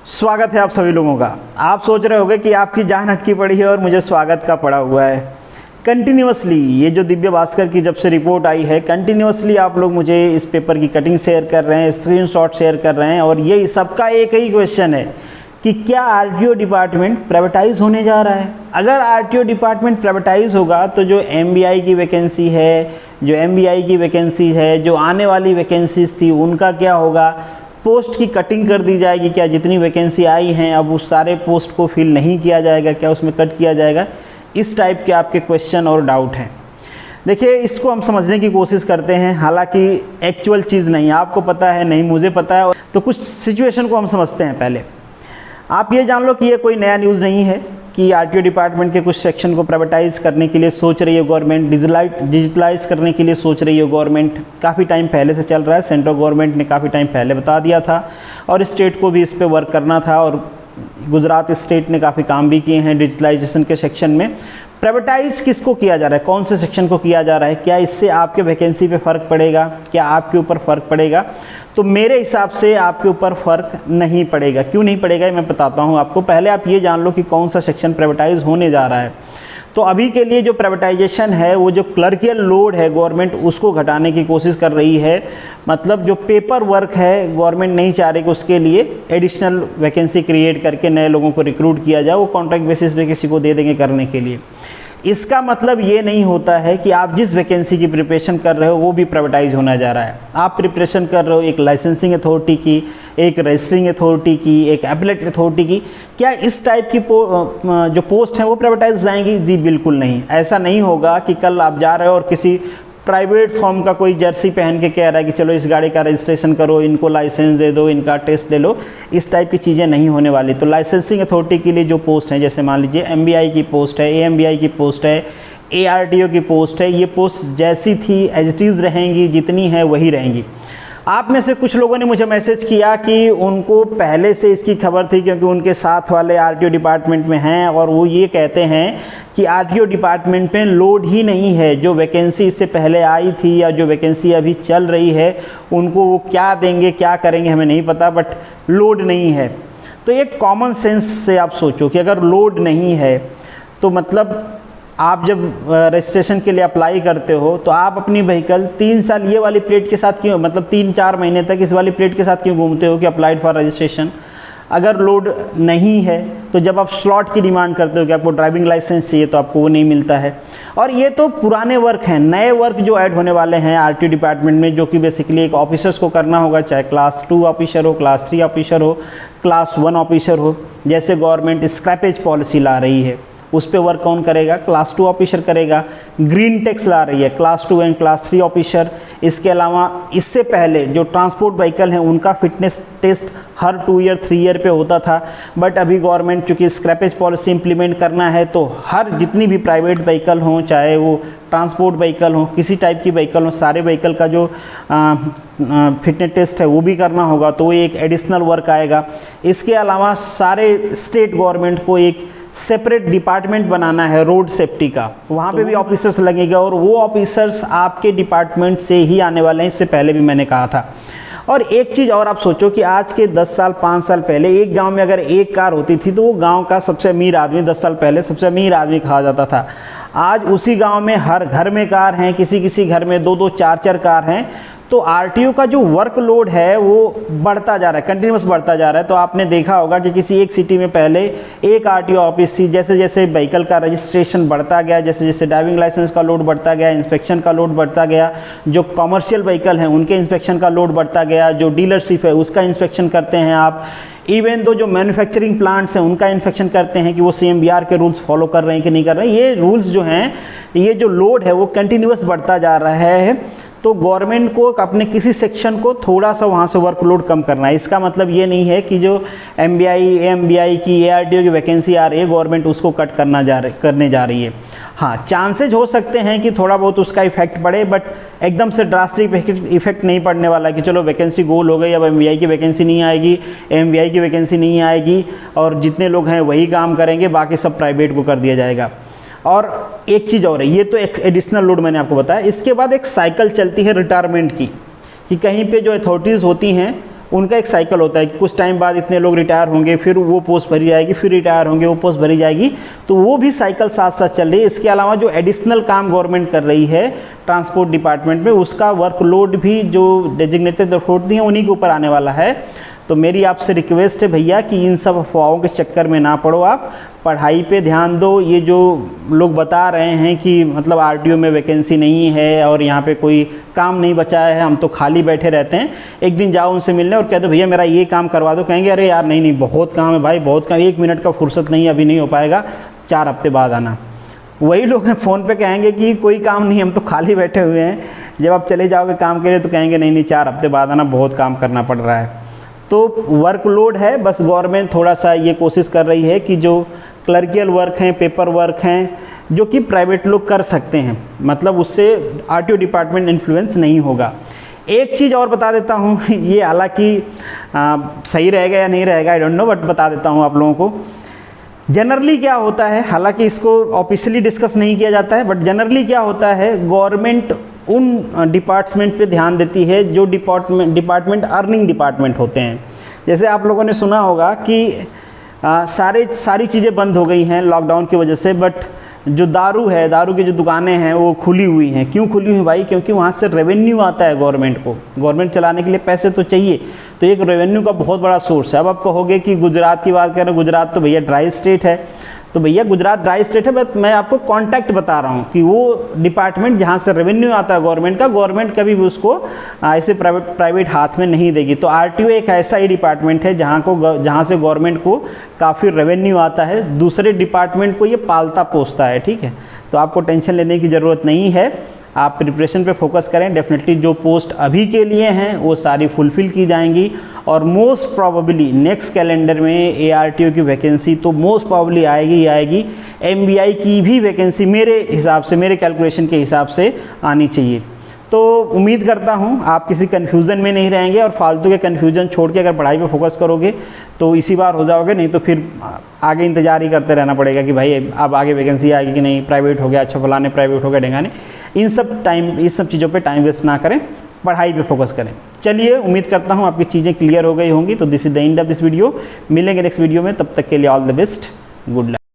स्वागत है आप सभी लोगों का। आप सोच रहे होंगे कि आपकी जान अटकी पड़ी है और मुझे स्वागत का पड़ा हुआ है। कंटिन्यूअसली ये जो दिव्य भास्कर की जब से रिपोर्ट आई है, कंटिन्यूअसली आप लोग मुझे इस पेपर की कटिंग शेयर कर रहे हैं, स्क्रीनशॉट शेयर कर रहे हैं और ये सबका एक ही क्वेश्चन है कि क्या आरटीओ डिपार्टमेंट प्राइवेटाइज होने जा रहा है। अगर आरटीओ डिपार्टमेंट प्राइवेटाइज होगा तो जो एमबीआई की वैकेंसी है, जो एमबीआई की वैकेंसी है, जो आने वाली वैकेंसीज थी उनका क्या होगा। पोस्ट की कटिंग कर दी जाएगी क्या, जितनी वैकेंसी आई हैं अब उस सारे पोस्ट को फिल नहीं किया जाएगा क्या, उसमें कट किया जाएगा। इस टाइप के आपके क्वेश्चन और डाउट हैं। देखिए इसको हम समझने की कोशिश करते हैं, हालांकि एक्चुअल चीज़ नहीं आपको पता है, नहीं मुझे पता है, तो कुछ सिचुएशन को हम समझते हैं। पहले आप ये जान लो कि ये कोई नया न्यूज़ नहीं है कि आरटीओ डिपार्टमेंट के कुछ सेक्शन को प्राइवेटाइज करने के लिए सोच रही है गवर्नमेंट, डिजिटलाइज करने के लिए सोच रही है गवर्नमेंट। काफ़ी टाइम पहले से चल रहा है, सेंट्रल गवर्नमेंट ने काफ़ी टाइम पहले बता दिया था और स्टेट को भी इस पे वर्क करना था और गुजरात स्टेट ने काफ़ी काम भी किए हैं डिजिटलाइजेशन के सेक्शन में। प्राइवेटाइज किसको किया जा रहा है, कौन से सेक्शन को किया जा रहा है, क्या इससे आपके वैकेंसी पे फ़र्क पड़ेगा, क्या आपके ऊपर फ़र्क पड़ेगा। तो मेरे हिसाब से आपके ऊपर फ़र्क नहीं पड़ेगा। क्यों नहीं पड़ेगा मैं बताता हूँ आपको। पहले आप ये जान लो कि कौन सा सेक्शन प्राइवेटाइज होने जा रहा है। तो अभी के लिए जो प्राइवेटाइजेशन है वो जो क्लर्कियल लोड है गवर्नमेंट उसको घटाने की कोशिश कर रही है। मतलब जो पेपर वर्क है गवर्नमेंट नहीं चाह रही कि उसके लिए एडिशनल वैकेंसी क्रिएट करके नए लोगों को रिक्रूट किया जाए, वो कॉन्ट्रैक्ट बेसिस पे किसी को दे देंगे करने के लिए। इसका मतलब ये नहीं होता है कि आप जिस वैकेंसी की प्रिपरेशन कर रहे हो वो भी प्राइवेटाइज होना जा रहा है। आप प्रिपरेशन कर रहे हो एक लाइसेंसिंग अथॉरिटी की, एक रजिस्टरिंग अथॉरिटी की, एक एपलेट अथॉरिटी की, क्या इस टाइप की जो पोस्ट हैं वो प्राइवेटाइज हो जाएंगी? जी बिल्कुल नहीं। ऐसा नहीं होगा कि कल आप जा रहे हो और किसी प्राइवेट फॉर्म का कोई जर्सी पहन के कह रहा है कि चलो इस गाड़ी का रजिस्ट्रेशन करो, इनको लाइसेंस दे दो, इनका टेस्ट ले लो। इस टाइप की चीज़ें नहीं होने वाली। तो लाइसेंसिंग अथॉरिटी के लिए जो पोस्ट हैं, जैसे मान लीजिए एमबीआई की पोस्ट है, एएमबीआई की पोस्ट है, एआरटीओ की पोस्ट है, ये पोस्ट जैसी थी एज इट इज़ रहेंगी, जितनी है वही रहेंगी। आप में से कुछ लोगों ने मुझे मैसेज किया कि उनको पहले से इसकी खबर थी क्योंकि उनके साथ वाले आरटीओ डिपार्टमेंट में हैं और वो ये कहते हैं कि आरटीओ डिपार्टमेंट में लोड ही नहीं है। जो वैकेंसी इससे पहले आई थी या जो वैकेंसी अभी चल रही है उनको वो क्या देंगे क्या करेंगे हमें नहीं पता, बट लोड नहीं है। तो एक कॉमन सेंस से आप सोचो कि अगर लोड नहीं है तो मतलब आप जब रजिस्ट्रेशन के लिए अप्लाई करते हो तो आप अपनी व्हीकल 3 साल ये वाली प्लेट के साथ क्यों, मतलब 3-4 महीने तक इस वाली प्लेट के साथ क्यों घूमते हो कि अप्लाइड फॉर रजिस्ट्रेशन। अगर लोड नहीं है तो जब आप स्लॉट की डिमांड करते हो कि आपको ड्राइविंग लाइसेंस चाहिए तो आपको वो नहीं मिलता है। और ये तो पुराने वर्क हैं। नए वर्क जो ऐड होने वाले हैं आरटीओ डिपार्टमेंट में, जो कि बेसिकली एक ऑफिसर्स को करना होगा, चाहे क्लास 2 ऑफिसर हो, क्लास 3 ऑफिसर हो, क्लास 1 ऑफिसर हो। जैसे गवर्नमेंट स्क्रैपेज पॉलिसी ला रही है उस पर वर्क कौन करेगा, क्लास 2 ऑफिसर करेगा। ग्रीन टैक्स ला रही है, क्लास 2 एंड क्लास 3 ऑफिसर। इसके अलावा इससे पहले जो ट्रांसपोर्ट व्हीकल हैं उनका फिटनेस टेस्ट हर 2 ईयर 3 ईयर पे होता था, बट अभी गवर्नमेंट चूँकि स्क्रैपेज पॉलिसी इंप्लीमेंट करना है तो हर जितनी भी प्राइवेट व्हीकल हों, चाहे वो ट्रांसपोर्ट व्हीकल हो, किसी टाइप की व्हीकल हो, सारे व्हीकल का जो फिटनेस टेस्ट है वो भी करना होगा। तो वो एक एडिशनल वर्क आएगा। इसके अलावा सारे स्टेट गवर्नमेंट को एक सेपरेट डिपार्टमेंट बनाना है रोड सेफ्टी का, वहाँ पे भी ऑफिसर्स लगेगा और वो ऑफिसर्स आपके डिपार्टमेंट से ही आने वाले हैं। इससे पहले भी मैंने कहा था। और एक चीज़ और आप सोचो कि आज के 10 साल 5 साल पहले एक गांव में अगर एक कार होती थी तो वो गांव का सबसे अमीर आदमी, 10 साल पहले सबसे अमीर आदमी कहा जाता था। आज उसी गांव में हर घर में कार हैं, किसी किसी घर में 2-2 4-4 कार हैं। तो आरटीओ का जो वर्कलोड है वो बढ़ता जा रहा है, कंटिन्यूस बढ़ता जा रहा है। तो आपने देखा होगा कि किसी एक सिटी में पहले एक आरटीओ ऑफिस थी, जैसे जैसे व्हीकल का रजिस्ट्रेशन बढ़ता गया, जैसे जैसे ड्राइविंग लाइसेंस का लोड बढ़ता गया, इंस्पेक्शन का लोड बढ़ता गया, जो कमर्शियल व्हीकल हैं उनके इंस्पेक्शन का लोड बढ़ता गया, जो डीलरशिप है उसका इंस्पेक्शन करते हैं आप, इवन तो जो मैन्युफैक्चरिंग प्लांट्स हैं उनका इंस्पेक्शन करते हैं कि वो CMVR के रूल्स फॉलो कर रहे हैं कि नहीं कर रहे हैं। ये रूल्स जो हैं, ये जो लोड है वो कंटिन्यूस बढ़ता जा रहा है। तो गवर्नमेंट को अपने किसी सेक्शन को थोड़ा सा वहाँ से वर्कलोड कम करना है। इसका मतलब ये नहीं है कि जो एमबीआई, एएमबीआई की, एआरटीओ की वैकेंसी आ रही है गवर्नमेंट उसको कट करने जा रही है। हाँ, चांसेज हो सकते हैं कि थोड़ा बहुत उसका इफेक्ट पड़े, बट एकदम से ड्रास्टिक इफेक्ट नहीं पड़ने वाला कि चलो वैकेंसी गोल हो गई, अब एमबीआई की वैकेंसी नहीं आएगी, एएमबीआई की वैकेंसी नहीं आएगी और जितने लोग हैं वही काम करेंगे, बाकी सब प्राइवेट को कर दिया जाएगा। और एक चीज़ और है, ये तो एक एडिशनल लोड मैंने आपको बताया। इसके बाद एक साइकिल चलती है रिटायरमेंट की, कि कहीं पे जो अथॉरिटीज़ होती हैं उनका एक साइकिल होता है कि कुछ टाइम बाद इतने लोग रिटायर होंगे, फिर वो पोस्ट भरी जाएगी, फिर रिटायर होंगे, वो पोस्ट भरी जाएगी। तो वो भी साइकिल साथ साथ चल रही है। इसके अलावा जो एडिशनल काम गवर्नमेंट कर रही है ट्रांसपोर्ट डिपार्टमेंट में, उसका वर्कलोड भी जो डेजिग्नेटेड अथॉरिटी हैं उन्हीं के ऊपर आने वाला है। तो मेरी आपसे रिक्वेस्ट है भैया कि इन सब अफवाहों के चक्कर में ना पड़ो, आप पढ़ाई पे ध्यान दो। ये जो लोग बता रहे हैं कि मतलब आरटीओ में वैकेंसी नहीं है और यहाँ पे कोई काम नहीं बचा है, हम तो खाली बैठे रहते हैं, एक दिन जाओ उनसे मिलने और कह दो भैया मेरा ये काम करवा दो। कहेंगे अरे यार नहीं नहीं बहुत काम है भाई, बहुत काम, 1 मिनट का फुर्सत नहीं, अभी नहीं हो पाएगा, 4 हफ्ते बाद आना। वही लोग फ़ोन पे कहेंगे कि कोई काम नहीं, हम तो खाली बैठे हुए हैं। जब आप चले जाओगे काम के लिए तो कहेंगे नहीं नहीं 4 हफ्ते बाद आना, बहुत काम करना पड़ रहा है। तो वर्कलोड है, बस गवर्नमेंट थोड़ा सा ये कोशिश कर रही है कि जो क्लर्कियल वर्क हैं, पेपर वर्क हैं, जो कि प्राइवेट लोग कर सकते हैं, मतलब उससे आरटीओ डिपार्टमेंट इन्फ्लुएंस नहीं होगा। एक चीज़ और बता देता हूँ, ये हालांकि सही रहेगा या नहीं रहेगा आई डोंट नो, बट बता देता हूँ आप लोगों को। जनरली क्या होता है, हालांकि इसको ऑफिशियली डिस्कस नहीं किया जाता है, बट जनरली क्या होता है, गवर्नमेंट उन डिपार्टमेंट पे ध्यान देती है जो डिपार्टमेंट अर्निंग डिपार्टमेंट होते हैं। जैसे आप लोगों ने सुना होगा कि सारी चीज़ें बंद हो गई हैं लॉकडाउन की वजह से, बट जो दारू है, दारू की जो दुकानें हैं वो खुली हुई हैं। क्यों खुली हुई भाई? क्योंकि वहाँ से रेवेन्यू आता है गवर्नमेंट को, गवर्नमेंट चलाने के लिए पैसे तो चाहिए, तो एक रेवेन्यू का बहुत बड़ा सोर्स है। अब आप कहोगे कि गुजरात की बात करें, गुजरात तो भैया ड्राई स्टेट है, तो भैया गुजरात ड्राई स्टेट है, बट मैं आपको कॉन्टैक्ट बता रहा हूँ कि वो डिपार्टमेंट जहाँ से रेवेन्यू आता है गवर्नमेंट का, गवर्नमेंट कभी भी उसको ऐसे प्राइवेट हाथ में नहीं देगी। तो आरटीओ एक ऐसा ही डिपार्टमेंट है जहाँ से गवर्नमेंट को काफ़ी रेवेन्यू आता है, दूसरे डिपार्टमेंट को ये पालता पोसता है, ठीक है। तो आपको टेंशन लेने की ज़रूरत नहीं है, आप प्रिपरेशन पे फोकस करें। डेफिनेटली जो पोस्ट अभी के लिए हैं वो सारी फुलफ़िल की जाएंगी, और मोस्ट प्रॉबली नेक्स्ट कैलेंडर में एआरटीओ की वैकेंसी तो मोस्ट प्रॉबली आएगी ही आएगी। एमबीआई की भी वैकेंसी मेरे हिसाब से, मेरे कैलकुलेशन के हिसाब से आनी चाहिए। तो उम्मीद करता हूँ आप किसी कन्फ्यूज़न में नहीं रहेंगे, और फालतू के कन्फ्यूज़न छोड़ के अगर पढ़ाई पे फोकस करोगे तो इसी बार हो जाओगे, नहीं तो फिर आगे इंतज़ार ही करते रहना पड़ेगा कि भाई अब आगे वैकेंसी आएगी कि नहीं, प्राइवेट हो गया, अच्छा फलाने प्राइवेट हो गया, ढेंगाने। इन सब चीज़ों पे टाइम वेस्ट ना करें, पढ़ाई पे फोकस करें। चलिए, उम्मीद करता हूँ आपकी चीज़ें क्लियर हो गई होंगी। तो this is the end of this video. मिलेंगे नेक्स्ट वीडियो में, तब तक के लिए all the best, good luck.